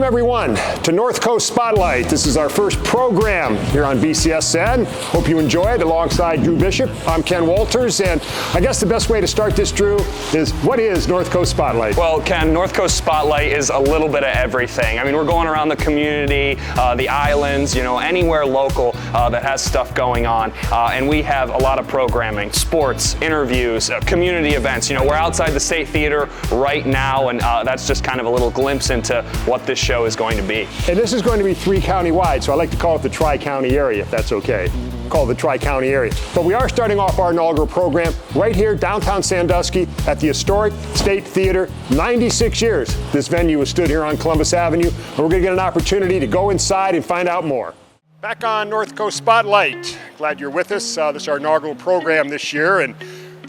Welcome everyone to Northcoast Spotlight. This is our first program here on BCSN. Hope you enjoy it alongside Drew Bishop. I'm Ken Walters, and I guess the best way to start this, Drew, is what is Northcoast Spotlight? Well, Ken, Northcoast Spotlight is a little bit of everything. I mean, we're going around the community, the islands, anywhere local that has stuff going on. And we have a lot of programming, sports, interviews, community events. We're outside the State Theater right now, and that's just kind of a little glimpse into what this show is going to be. And this is going to be 3-county wide, so I like to call it the Tri-County area, if that's okay. Call it the Tri-County area. But we are starting off our inaugural program right here downtown Sandusky at the historic State Theater. 96 years this venue has stood here on Columbus Avenue, and we're going to get an opportunity to go inside and find out more. Back on Northcoast Spotlight. Glad you're with us. This is our inaugural program this year, and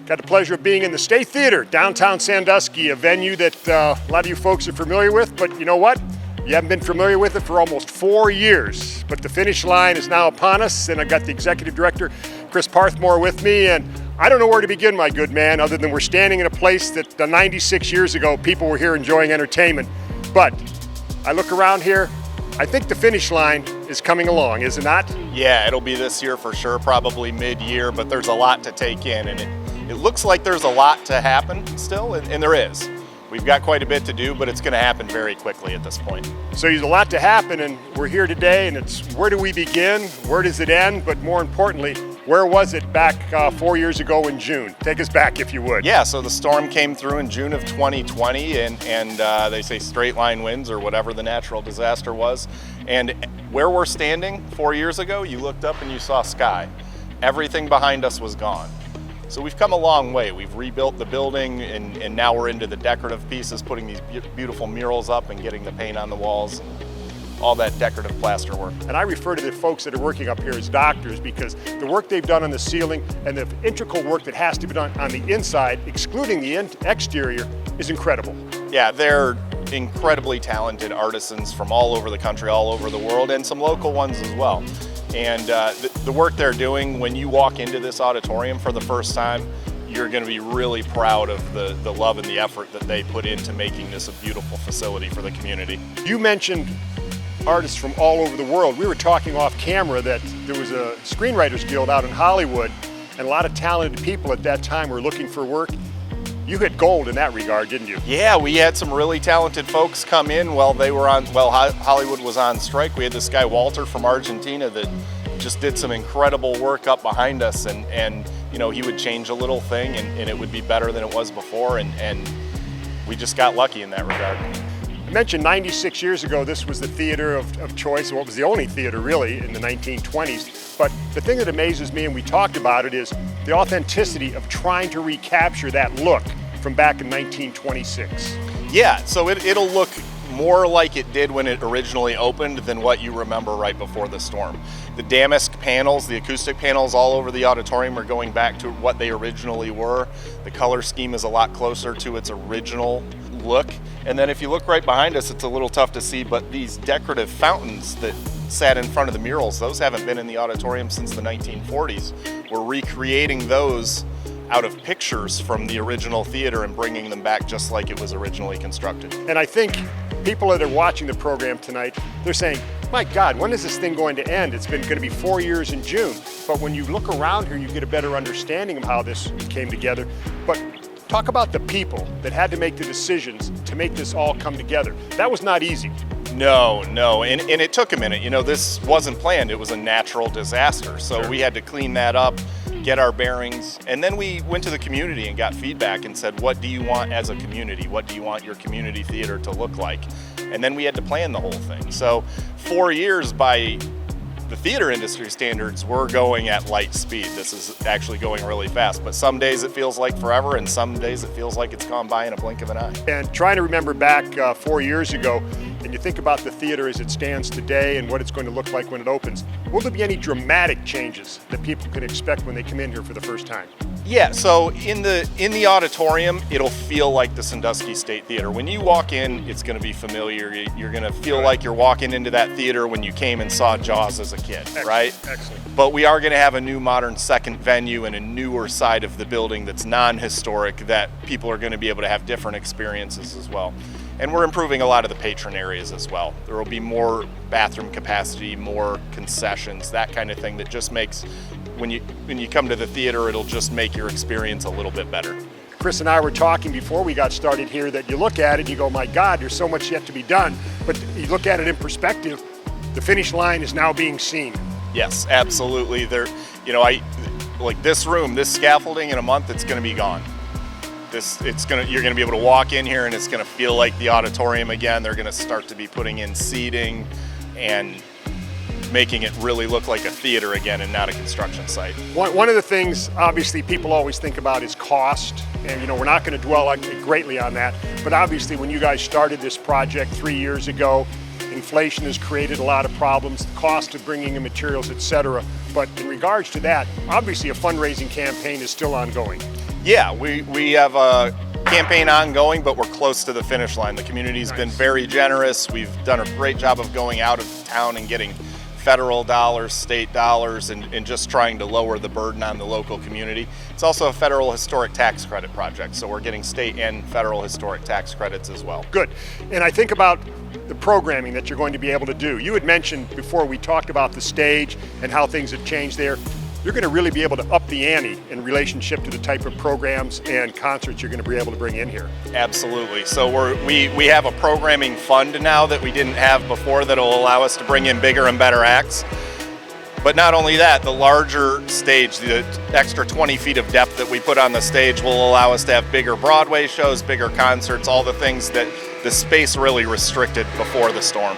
got the pleasure of being in the State Theater, downtown Sandusky, a venue that a lot of you folks are familiar with, but you know what? You haven't been familiar with it for almost 4 years, but the finish line is now upon us, and I've got the executive director, Chris Parthmore, with me, and I don't know where to begin, my good man, other than we're standing in a place that 96 years ago, people were here enjoying entertainment. But I look around here, I think the finish line is coming along, is it not? Yeah, it'll be this year for sure, probably mid-year, but there's a lot to take in, and it looks like there's a lot to happen still, and there is. We've got quite a bit to do, but it's going to happen very quickly at this point. So there's a lot to happen, and we're here today, and it's where do we begin? Where does it end? But more importantly, where was it back 4 years ago in June? Take us back, if you would. Yeah, so the storm came through in June of 2020, and they say straight line winds or whatever the natural disaster was. And where we're standing 4 years ago, you looked up and you saw sky. Everything behind us was gone. So we've come a long way. We've rebuilt the building, and now we're into the decorative pieces, putting these beautiful murals up and getting the paint on the walls, all that decorative plaster work. And I refer to the folks that are working up here as doctors, because the work they've done on the ceiling and the integral work that has to be done on the inside, excluding the exterior, is incredible. Yeah, they're incredibly talented artisans from all over the country, all over the world, and some local ones as well. And the work they're doing, when you walk into this auditorium for the first time, you're going to be really proud of the love and the effort that they put into making this a beautiful facility for the community. You mentioned artists from all over the world. We were talking off camera that there was a Screenwriters Guild out in Hollywood, and a lot of talented people at that time were looking for work. You hit gold in that regard, didn't you? Yeah, we had some really talented folks come in while Hollywood was on strike. We had this guy, Walter, from Argentina, that just did some incredible work up behind us, and he would change a little thing and it would be better than it was before, and we just got lucky in that regard. I mentioned 96 years ago, this was the theater of choice, what was the only theater really in the 1920s. But the thing that amazes me, and we talked about it, is the authenticity of trying to recapture that look from back in 1926. Yeah, so it'll look more like it did when it originally opened than what you remember right before the storm. The damask panels, the acoustic panels all over the auditorium are going back to what they originally were. The color scheme is a lot closer to its original look. And then if you look right behind us, it's a little tough to see, but these decorative fountains that sat in front of the murals, those haven't been in the auditorium since the 1940s. We're recreating those out of pictures from the original theater and bringing them back just like it was originally constructed. And I think people that are watching the program tonight, they're saying, my God, when is this thing going to end? It's been going to be 4 years in June. But when you look around here, you get a better understanding of how this came together. But talk about the people that had to make the decisions to make this all come together. That was not easy. No, and it took a minute. This wasn't planned. It was a natural disaster. So we had to clean that up, get our bearings, and then we went to the community and got feedback and said, what do you want as a community? What do you want your community theater to look like? And then we had to plan the whole thing. So 4 years by the theater industry standards, we're going at light speed. This is actually going really fast, but some days it feels like forever, and some days it feels like it's gone by in a blink of an eye. And trying to remember back 4 years ago, and you think about the theater as it stands today and what it's going to look like when it opens, will there be any dramatic changes that people can expect when they come in here for the first time? Yeah, so in the auditorium, it'll feel like the Sandusky State Theater. When you walk in, it's going to be familiar. You're going to feel like you're walking into that theater when you came and saw Jaws as a kid, Excellent. Right? Excellent. But we are going to have a new modern second venue and a newer side of the building that's non-historic that people are going to be able to have different experiences as well. And we're improving a lot of the patron areas as well. There will be more bathroom capacity, more concessions, that kind of thing that just makes, when you come to the theater, it'll just make your experience a little bit better. Chris and I were talking before we got started here that you look at it and you go, my God, there's so much yet to be done. But you look at it in perspective, the finish line is now being seen. Yes, absolutely. There, like this room, this scaffolding, in a month, it's going to be gone. You're going to be able to walk in here and it's going to feel like the auditorium again. They're going to start to be putting in seating and making it really look like a theater again and not a construction site. One of the things, obviously, people always think about is cost. And, we're not going to dwell greatly on that. But obviously, when you guys started this project 3 years ago, inflation has created a lot of problems, the cost of bringing in materials, etc. But in regards to that, obviously, a fundraising campaign is still ongoing. Yeah, we have a campaign ongoing, but we're close to the finish line. The community's been very generous. We've done a great job of going out of town and getting federal dollars, state dollars, and just trying to lower the burden on the local community. It's also a federal historic tax credit project, so we're getting state and federal historic tax credits as well. Good. And I think about the programming that you're going to be able to do. You had mentioned before we talked about the stage and how things have changed there. You're going to really be able to up the ante in relationship to the type of programs and concerts you're going to be able to bring in here. Absolutely. So we have a programming fund now that we didn't have before that will allow us to bring in bigger and better acts. But not only that, the larger stage, the extra 20 feet of depth that we put on the stage will allow us to have bigger Broadway shows, bigger concerts, all the things that the space really restricted before the storm.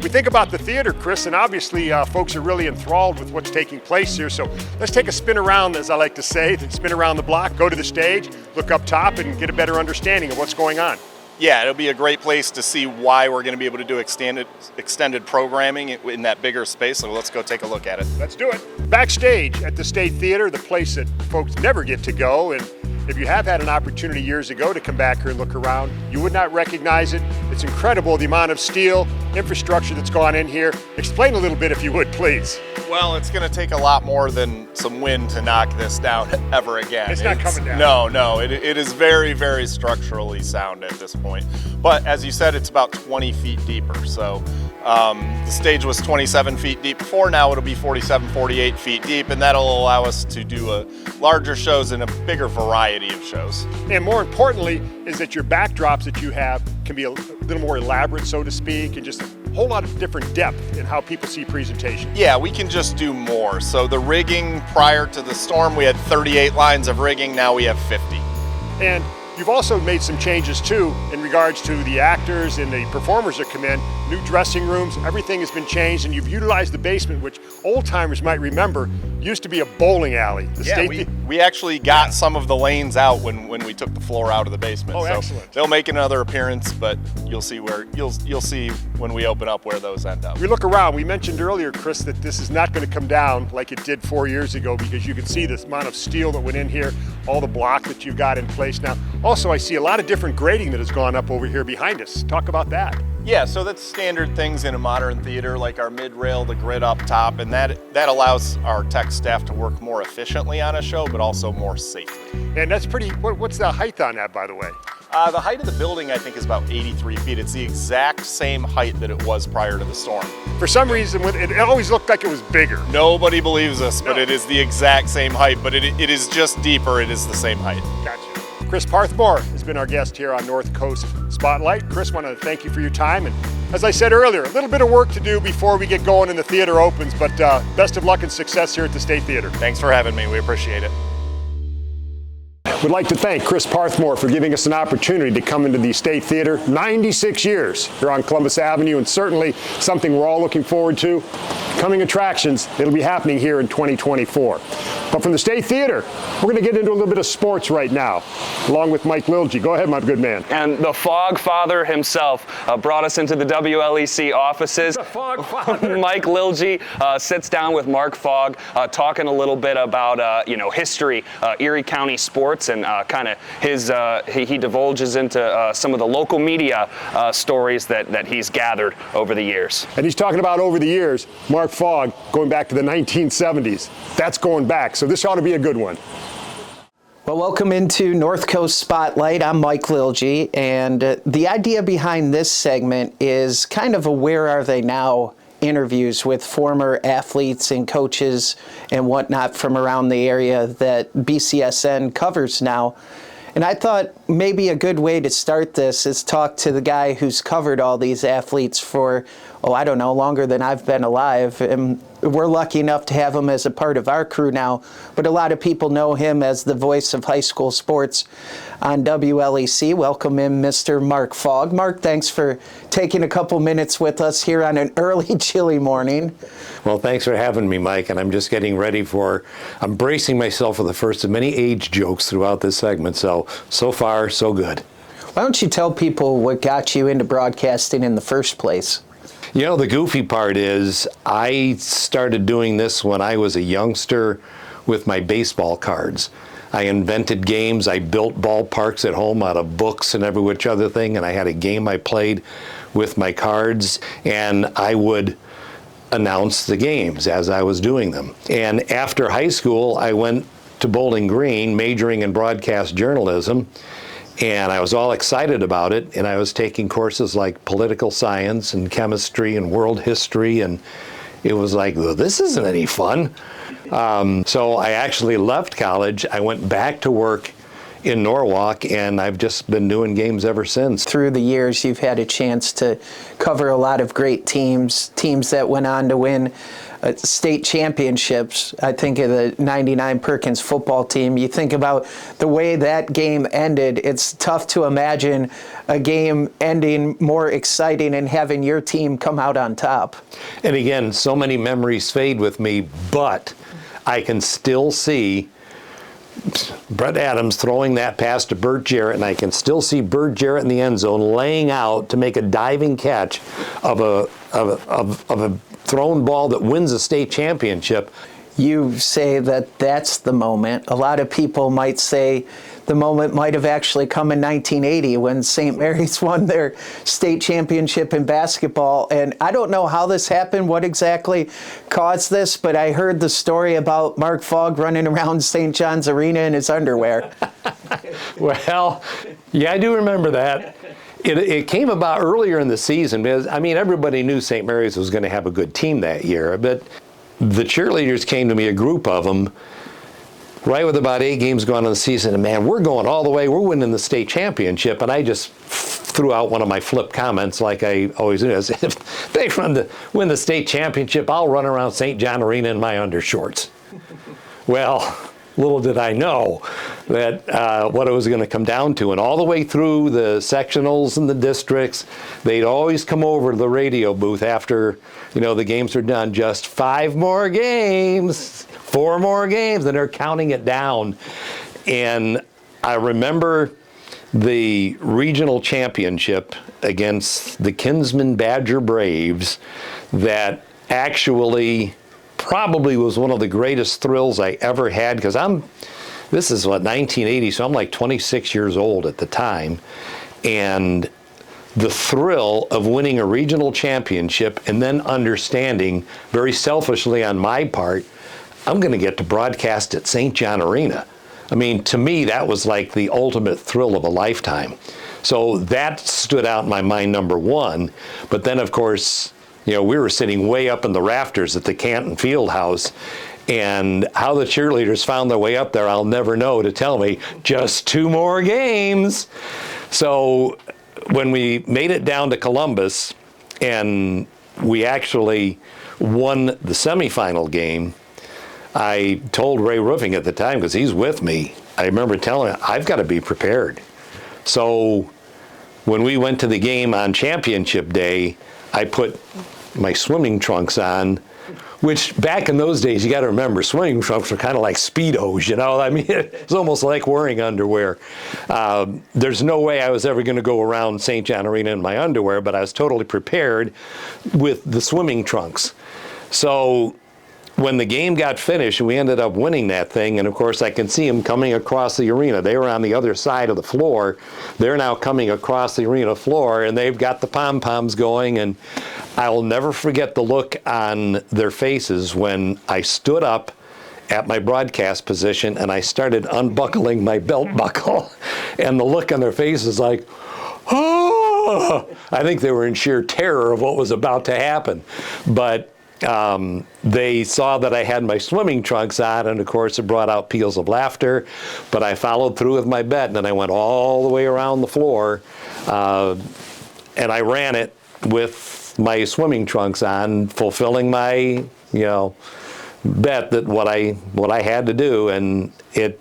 We think about the theater, Chris, and obviously folks are really enthralled with what's taking place here. So let's take a spin around, as I like to say, spin around the block, go to the stage, look up top, and get a better understanding of what's going on. Yeah, it'll be a great place to see why we're going to be able to do extended programming in that bigger space. So let's go take a look at it. Let's do it. Backstage at the State Theater, the place that folks never get to go, and if you have had an opportunity years ago to come back here and look around, you would not recognize it. It's incredible the amount of steel, infrastructure that's gone in here. Explain a little bit if you would, please. Well, it's going to take a lot more than some wind to knock this down ever again. It's not coming down. No, it is very, very structurally sound at this point. But as you said, it's about 20 feet deeper. So the stage was 27 feet deep before, now it'll be 47, 48 feet deep, and that'll allow us to do larger shows and a bigger variety of shows. And more importantly is that your backdrops that you have can be a little more elaborate, so to speak, and just a whole lot of different depth in how people see presentations. Yeah, we can just do more. So the rigging prior to the storm, we had 38 lines of rigging, now we have 50. And you've also made some changes too in regards to the actors and the performers that come in, new dressing rooms, everything has been changed, and you've utilized the basement, which old timers might remember used to be a bowling alley. We actually got some of the lanes out when we took the floor out of the basement. Oh, so excellent. They'll make another appearance, but you'll see when we open up where those end up. We look around, we mentioned earlier, Chris, that this is not going to come down like it did 4 years ago, because you can see this amount of steel that went in here, all the block that you've got in place now. Also, I see a lot of different grading that has gone up over here behind us. Talk about that. Yeah, so that's standard things in a modern theater, like our mid-rail, the grid up top, and that allows our tech staff to work more efficiently on a show, but also more safely. And that's pretty, what's the height on that, by the way? The height of the building, I think, is about 83 feet. It's the exact same height that it was prior to the storm. For some reason, it always looked like it was bigger. Nobody believes us, but it is the exact same height, but it is just deeper. It is the same height. Gotcha. Chris Parthmore has been our guest here on North Coast Spotlight. Chris, want to thank you for your time. And as I said earlier, a little bit of work to do before we get going and the theater opens, but best of luck and success here at the State Theater. Thanks for having me. We appreciate it. Would like to thank Chris Parthmore for giving us an opportunity to come into the State Theater. 96 years here on Columbus Avenue, and certainly something we're all looking forward to. Coming attractions, it'll be happening here in 2024. But from the State Theater, we're going to get into a little bit of sports right now, along with Mike Lilje. Go ahead, my good man. And the Fog Father himself brought us into the WLEC offices. The Fog Father. Mike Lilje sits down with Mark Fogg, talking a little bit about history, Erie County sports, and kind of his. He divulges into some of the local media stories that he's gathered over the years. And he's talking about over the years, Mark Fogg going back to the 1970s. That's going back, so this ought to be a good one. Well, welcome into Northcoast Spotlight. I'm Mike Lilgy, and the idea behind this segment is kind of a Where Are They Now interviews with former athletes and coaches and whatnot from around the area that BCSN covers now. And I thought maybe a good way to start this is talk to the guy who's covered all these athletes for, I don't know, longer than I've been alive. And we're lucky enough to have him as a part of our crew now, but a lot of people know him as the voice of high school sports on WLEC. Welcome in, Mr. Mark Fogg. Mark, thanks for taking a couple minutes with us here on an early, chilly morning. Well, thanks for having me, Mike, and I'm just getting ready I'm bracing myself for the first of many age jokes throughout this segment, so far, so good. Why don't you tell people what got you into broadcasting in the first place? You know, the goofy part is I started doing this when I was a youngster with my baseball cards. I invented games. I built ballparks at home out of books and every which other thing, and I had a game I played with my cards, and I would announce the games as I was doing them. And after high school, I went to Bowling Green, majoring in broadcast journalism, and I was all excited about it, and I was taking courses like political science and chemistry and world history, and it was like, well, this isn't any fun. So I actually left college. I went back to work in Norwalk, and I've just been doing games ever since. Through the years, you've had a chance to cover a lot of great teams that went on to win state championships. I think of the 99 Perkins football team. You think about the way that game ended, it's tough to imagine a game ending more exciting and having your team come out on top. And again, so many memories fade with me, but I can still see Brett Adams throwing that pass to Bert Jarrett, and I can still see Bert Jarrett in the end zone laying out to make a diving catch of a thrown ball that wins a state championship. You say that that's the moment. A lot of people might say the moment might have actually come in 1980 when St. Mary's won their state championship in basketball. And I don't know how this happened, what exactly caused this, but I heard the story about Mark Fogg running around St. John's Arena in his underwear. Well, yeah, I do remember that. It came about earlier in the season because, I mean, everybody knew St. Mary's was going to have a good team that year, but the cheerleaders came to me, a group of them, right with about 8 games gone in the season, and man, we're going all the way, we're winning the state championship, and I just threw out one of my flip comments like I always do. I said, if they win the state championship, I'll run around St. John Arena in my undershorts. Well, little did I know that what it was going to come down to. And all the way through the sectionals and the districts, they'd always come over to the radio booth after, the games are done. Just 5 more games, 4 more games, and they're counting it down. And I remember the regional championship against the Kinsman Badger Braves that actually probably was one of the greatest thrills I ever had, because this is 1980, so I'm like 26 years old at the time, and the thrill of winning a regional championship and then understanding, very selfishly on my part, I'm going to get to broadcast at St. John Arena. I mean, to me, that was like the ultimate thrill of a lifetime. So that stood out in my mind, number one. But then, of course, we were sitting way up in the rafters at the Canton Field House, and how the cheerleaders found their way up there, I'll never know, to tell me, just 2 more games. So when we made it down to Columbus, and we actually won the semifinal game, I told Ray Roofing at the time, because he's with me, I remember telling him, I've got to be prepared. So when we went to the game on championship day, I put my swimming trunks on, which back in those days, you got to remember, swimming trunks were kind of like Speedos, I mean, it's almost like wearing underwear. There's no way I was ever going to go around St. John Arena in my underwear, but I was totally prepared with the swimming trunks. So when the game got finished, we ended up winning that thing, and of course I can see them coming across the arena. They were on the other side of the floor. They're now coming across the arena floor, and they've got the pom-poms going, and I will never forget the look on their faces when I stood up at my broadcast position, and I started unbuckling my belt buckle, and the look on their face is like, oh! I think they were in sheer terror of what was about to happen. But they saw that I had my swimming trunks on, and of course it brought out peals of laughter, but I followed through with my bet, and then I went all the way around the floor, and I ran it with my swimming trunks on, fulfilling my, bet that what I had to do, and it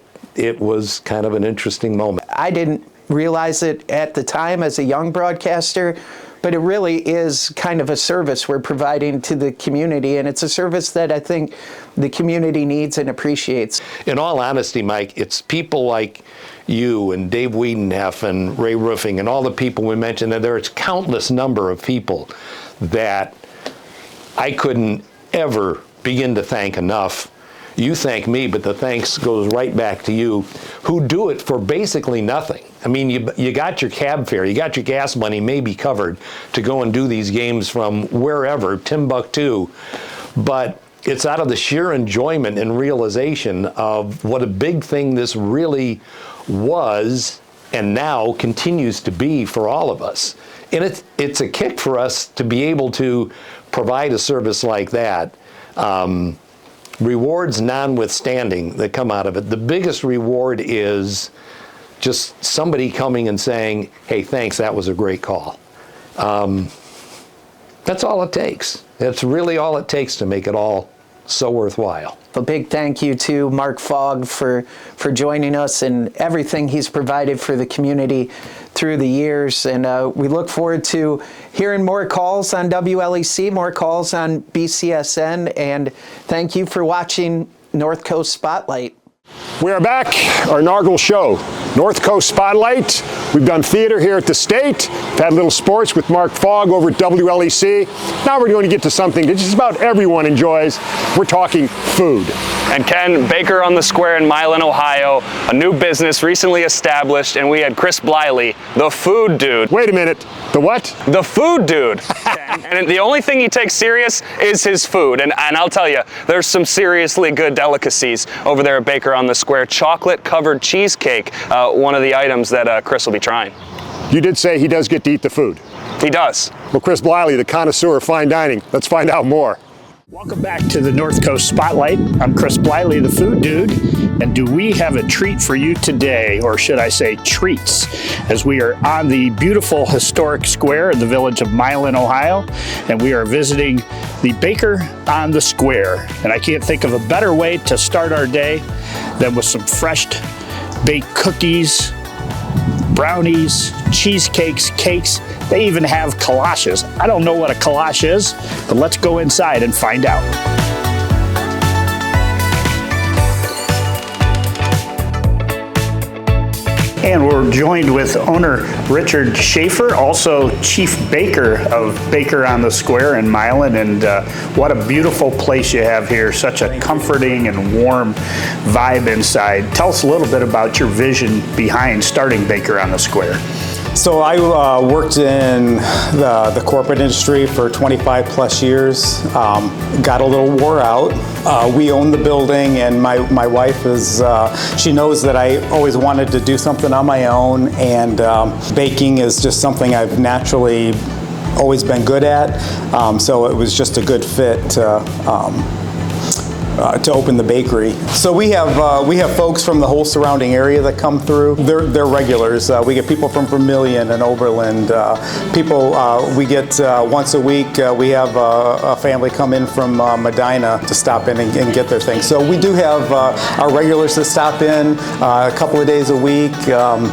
was kind of an interesting moment. I didn't realize it at the time as a young broadcaster, but it really is kind of a service we're providing to the community, and it's a service that I think the community needs and appreciates. In all honesty, Mike, it's people like you and Dave Wiedenhoff and Ray Roofing and all the people we mentioned, and there's countless number of people that I couldn't ever begin to thank enough. You thank me, but the thanks goes right back to you, who do it for basically nothing. I mean, you got your cab fare, you got your gas money maybe covered to go and do these games from wherever, Timbuktu, but it's out of the sheer enjoyment and realization of what a big thing this really was and now continues to be for all of us. And it's a kick for us to be able to provide a service like that. Rewards notwithstanding that come out of it, the biggest reward is just somebody coming and saying, hey, thanks, that was a great call. That's all it takes. That's really all it takes to make it all so worthwhile. A big thank you to Mark Fogg for joining us and everything he's provided for the community through the years. And we look forward to hearing more calls on WLEC, more calls on BCSN. And thank you for watching Northcoast Spotlight. We are back, our inaugural show, Northcoast Spotlight. We've done theater here at the State. We've had a little sports with Mark Fogg over at WLEC. Now we're going to get to something that just about everyone enjoys. We're talking food. And Ken, Baker on the Square in Milan, Ohio, a new business recently established, and we had Chris Bliley, the food dude. Wait a minute, the what? The food dude. And the only thing he takes serious is his food. And I'll tell you, there's some seriously good delicacies over there at Baker on the Square. Chocolate-covered cheesecake, one of the items that Chris will be trying. You did say he does get to eat the food. He does. Well, Chris Bliley, the connoisseur of fine dining. Let's find out more. Welcome back to the Northcoast Spotlight. I'm Chris Bliley, the food dude, and do we have a treat for you today, or should I say treats, as we are on the beautiful historic square in the village of Milan, Ohio, and we are visiting the Baker on the Square. And I can't think of a better way to start our day than with some fresh baked cookies, brownies, cheesecakes, cakes. They even have kolaches. I don't know what a kolache is, but let's go inside and find out. And we're joined with owner Richard Schaefer, also chief baker of Baker on the Square in Milan. And what a beautiful place you have here. Such a comforting and warm vibe inside. Tell us a little bit about your vision behind starting Baker on the Square. So I worked in the corporate industry for 25 plus years, got a little wore out. We own the building, and my wife is, she knows that I always wanted to do something on my own, and baking is just something I've naturally always been good at, so it was just a good fit to open the bakery. So we have folks from the whole surrounding area that come through. They're regulars. We get people from Vermilion and Oberlin. People we get once a week. We have a family come in from Medina to stop in and get their things. So we do have our regulars that stop in a couple of days a week.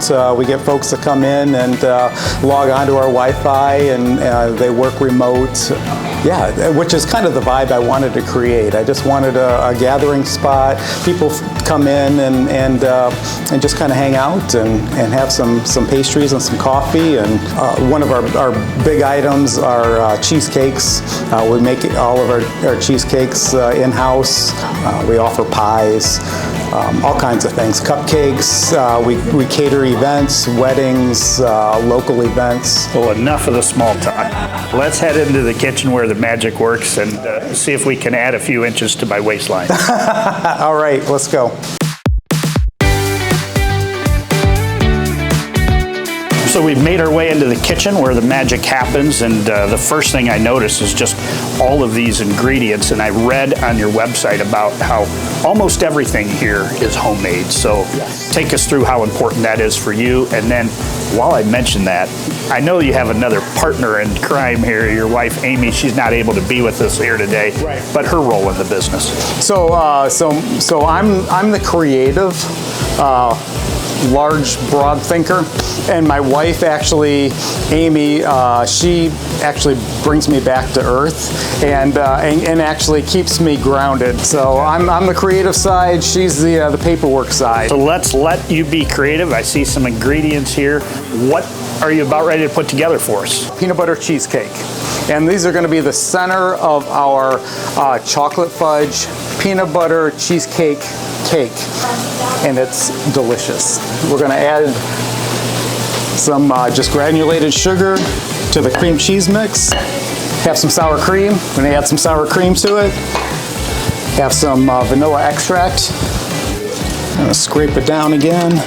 So we get folks that come in and log onto our Wi-Fi, and they work remote. Yeah, which is kind of the vibe I wanted to create. I just wanted a gathering spot. People come in and just kind of hang out and have some pastries and some coffee. And one of our big items are cheesecakes. We make all of our cheesecakes in-house. We offer pies. all kinds of things. Cupcakes, we cater events, weddings, local events. Well, enough of the small talk. Let's head into the kitchen where the magic works and see if we can add a few inches to my waistline. All right, let's go. So we've made our way into the kitchen where the magic happens, and the first thing I noticed is just all of these ingredients, and I read on your website about how almost everything here is homemade. So take us through how important that is for you, and then while I mention that, I know you have another partner in crime here, your wife Amy. She's not able to be with us here today, but her role in the business. So I'm the creative, large, broad thinker, and my wife actually, Amy, she actually brings me back to earth and actually keeps me grounded. So I'm the creative side, she's the paperwork side. So let's let you be creative. I see some ingredients here. What are you about ready to put together for us? Peanut butter cheesecake. And these are going to be the center of our chocolate fudge peanut butter cheesecake cake. And it's delicious. We're going to add some just granulated sugar to the cream cheese mix. Have some sour cream. We're going to add some sour cream to it. Have some vanilla extract. I'm going to scrape it down again.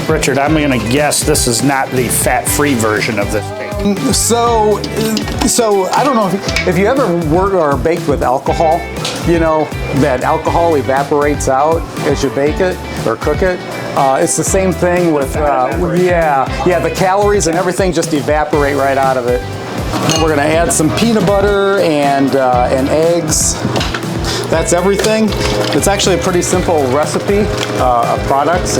Richard, I'm going to guess this is not the fat-free version of this cake. So I don't know if you ever work or baked with alcohol, you know, that alcohol evaporates out as you bake it or cook it. It's the same thing with, the calories and everything just evaporate right out of it. And we're going to add some peanut butter and eggs. That's everything. It's actually a pretty simple recipe of products.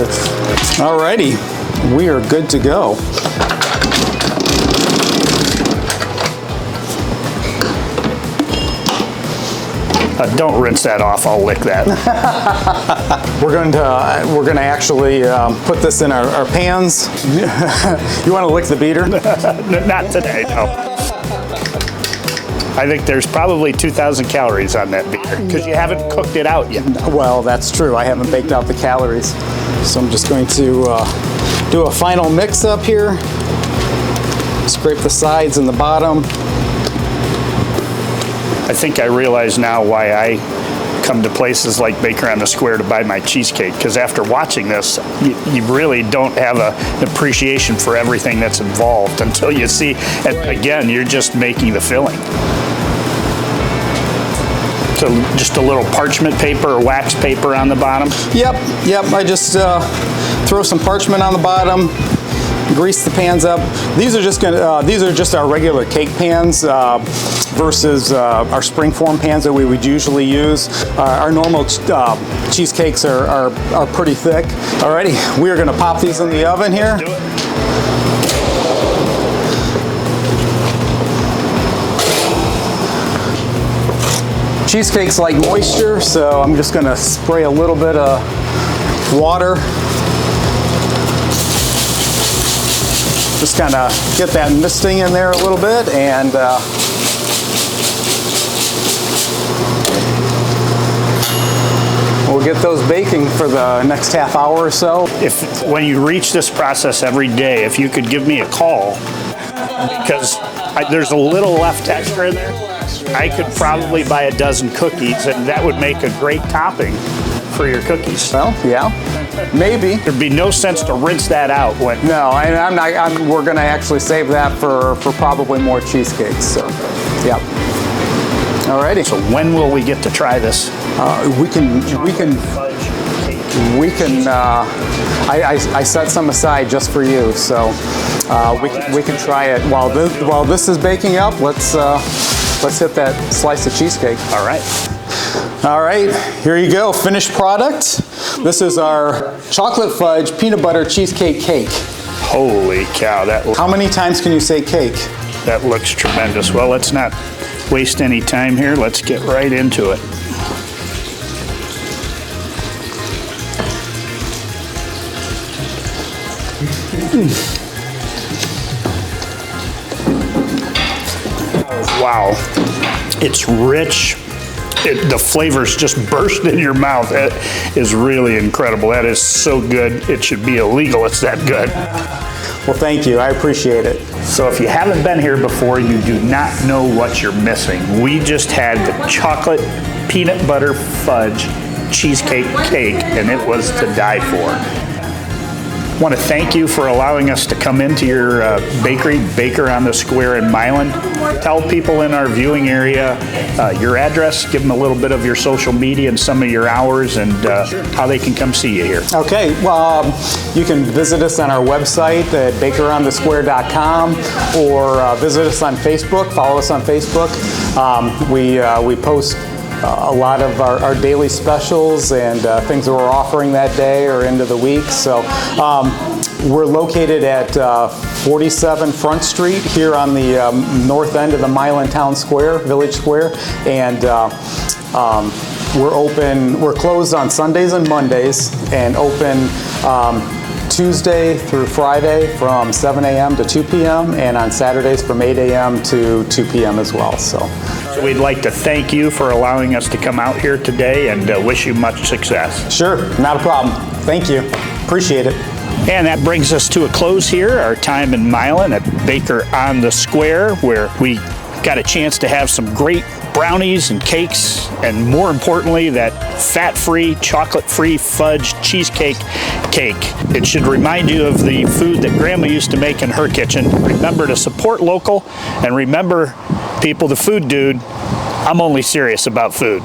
Alrighty, we are good to go. Don't rinse that off. I'll lick that. We're going to actually put this in our pans. You want to lick the beater? Not today, no. I think there's probably 2,000 calories on that beater because you haven't cooked it out yet. Well, that's true. I haven't baked out the calories. So I'm just going to do a final mix up here. Scrape the sides and the bottom. I think I realize now why I come to places like Baker on the Square to buy my cheesecake, because after watching this, you really don't have an appreciation for everything that's involved until you see, and again, you're just making the filling. So just a little parchment paper or wax paper on the bottom? Yep, I just throw some parchment on the bottom, grease the pans up. These are just our regular cake pans versus our springform pans that we would usually use. Our normal cheesecakes are pretty thick. Alrighty, we are going to pop these in the oven here. Let's do it. Cheesecakes like moisture, so I'm just going to spray a little bit of water. Just kind of get that misting in there a little bit, and we'll get those baking for the next half hour or so. When you reach this process every day, if you could give me a call, because there's a little left extra in there, I could probably buy a dozen cookies, and that would make a great topping for your cookies. Well, yeah, maybe. There'd be no sense to rinse that out. No, we're going to actually save that for probably more cheesecakes. So, yeah. Alrighty. So when will we get to try this? I set some aside just for you, so we can try it while this is baking up. Let's hit that slice of cheesecake. All right. All right, here you go, finished product. This is our chocolate fudge peanut butter cheesecake cake. Holy cow, How many times can you say cake? That looks tremendous. Well, let's not waste any time here. Let's get right into it. Wow, it's rich, the flavors just burst in your mouth. It is really incredible. That is so good. It should be illegal. It's that good. Well, thank you. I appreciate it. So if you haven't been here before, you do not know what you're missing. We just had the chocolate peanut butter fudge cheesecake cake, and it was to die for. I want to thank you for allowing us to come into your bakery, Baker on the Square in Milan. Tell people in our viewing area your address, give them a little bit of your social media and some of your hours, and how they can come see you here. Okay, well, you can visit us on our website at bakeronthesquare.com or visit us on Facebook, follow us on Facebook. We post a lot of our daily specials and things that we're offering that day or into the week. So we're located at 47 Front Street here on the north end of the Milan Town Square, Village Square, and we're closed on Sundays and Mondays and open Tuesday through Friday from 7 a.m. to 2 p.m. and on Saturdays from 8 a.m. to 2 p.m. as well. So we'd like to thank you for allowing us to come out here today and wish you much success. Sure, not a problem. Thank you. Appreciate it. And that brings us to a close here, our time in Milan at Baker on the Square, where we got a chance to have some great brownies and cakes, and more importantly, that fat-free, chocolate-free fudge cheesecake cake. It should remind you of the food that Grandma used to make in her kitchen. Remember to support local, and remember, people, the food dude, I'm only serious about food.